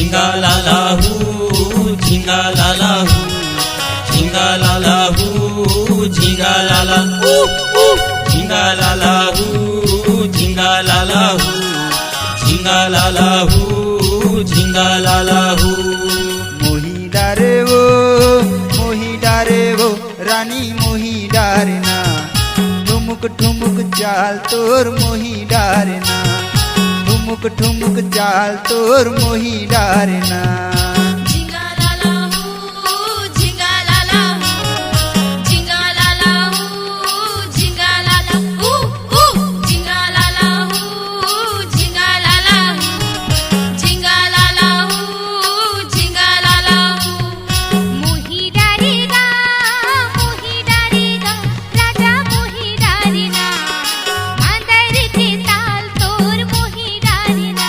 झिंगा लाला हू, झिंगा लाला हू, झिंगा लाला हू, झिंगा लाला झिंगा लाला हू, झिंगा लाला हू, झिंगा लाला हू, झिंगा लाला हू। मोही डारे वो रानी मोही डारना, ठुमुक ठुमुक चाल तोर मोही डारना, ठुमुक ठुमुक चाल तोर मोही डारना। झिंगा लाला हू, झिंगा लाला हू, झिंगा लाला हू, झिंगा लाला हू, झिंगा लाला हू, झिंगा लाला हू, झिंगा लाला हू, झिंगा लाला हू। मोही डारेगा राजा मोही डारेना, मांदर के ताल तोर मोही डारेना,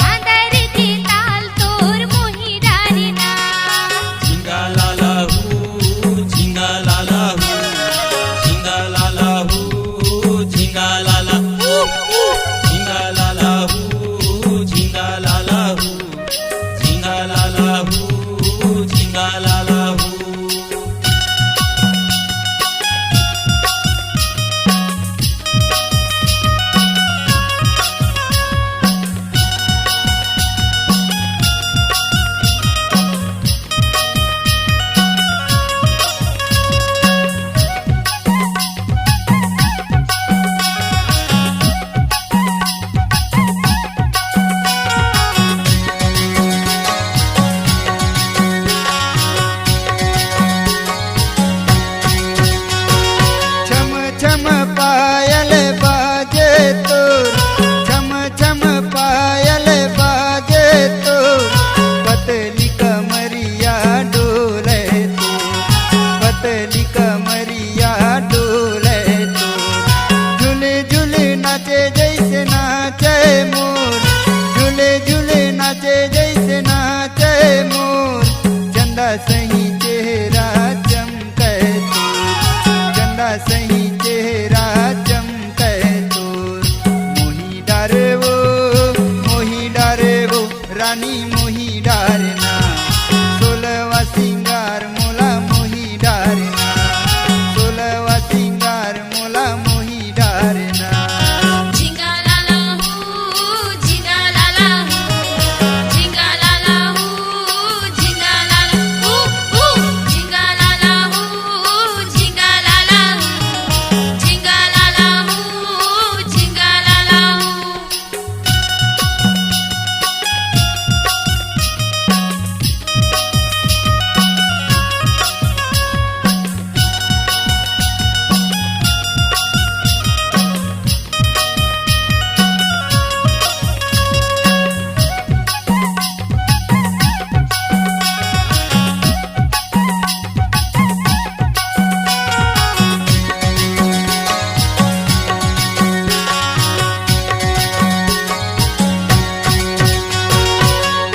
मांदर के ताल तोर मोही डारेना। झिंगा लाला हू, झिंगा लाला हू, झिंगा लाला हू, झिंगा लाला झिंगा लाला हू, झिंगा लाला हू, झिंगा लाला हू, झिंगा लाला हू। छम छम पायल बाजे तोर, छम छम पायल बाजे तोर, पतली कमरिया डोले तोर, पतली कमरिया डोले तोर। झूले झूले नाचे जैसे नाचे मोर, झूले झूले नाचे जैसे नाचे मोर। चंदा सही चेहरा चमके तोर, चंदा सही चेहरा चमके तोर। मोही डारे वो रानी मोही डारना, सोलवा सिंगार मोला मोही डारना, सोलवा सिंगार मोला मोही डारना। झिंगा लाला हू, झिंगा लाला हू, झिंगा लाला हू, झिंगा लाला हू, झिंगा लाला हू, झिंगा लाला हू, झिंगा लाला हू, झिंगा लाला हू।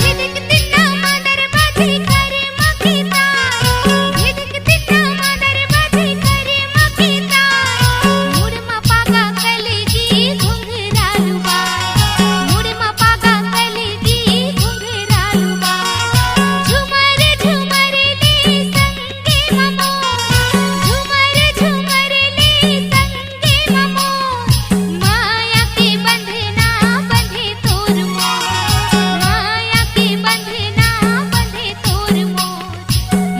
धिदकतिना मादर बाजी करे मखिता, धिदकतिना मादर बाजी करे मखिता। मुरमा पागा कलगी घुंघरालुबा, मुरमा पागा कलगी घुंघरालुबा। झुमर झुमर ले संगे ममो, झुमर झुमर ले संगे ममो। माया के बंधना बंधे तोर मोर, माया के बंधना बंधे तोर मोर।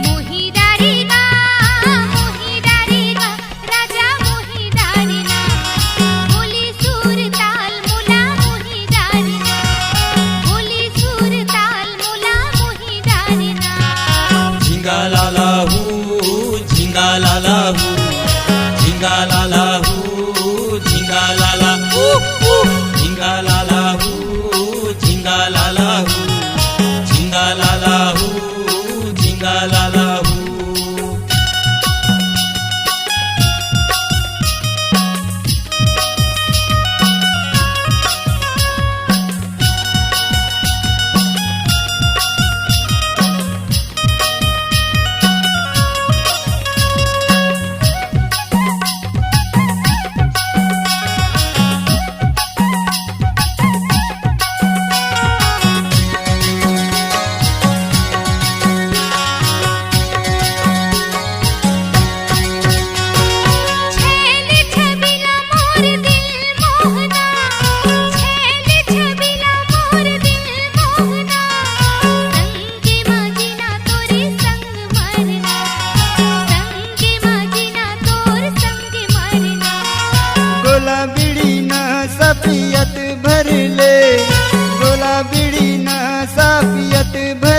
मोही डारेगा राजा मोही डारेना, बोली सुर ताल मोला मोही डारेना, बोली सुर ताल मोला मोही डारेना। झिंगा लाला हू, झिंगा लाला हू, झिंगा लाला हू, झिंगा लाला झिंगा लाला हू, झिंगा लाला हू, झिंगा लाला हू, झिंगा लाला हू। पोट भर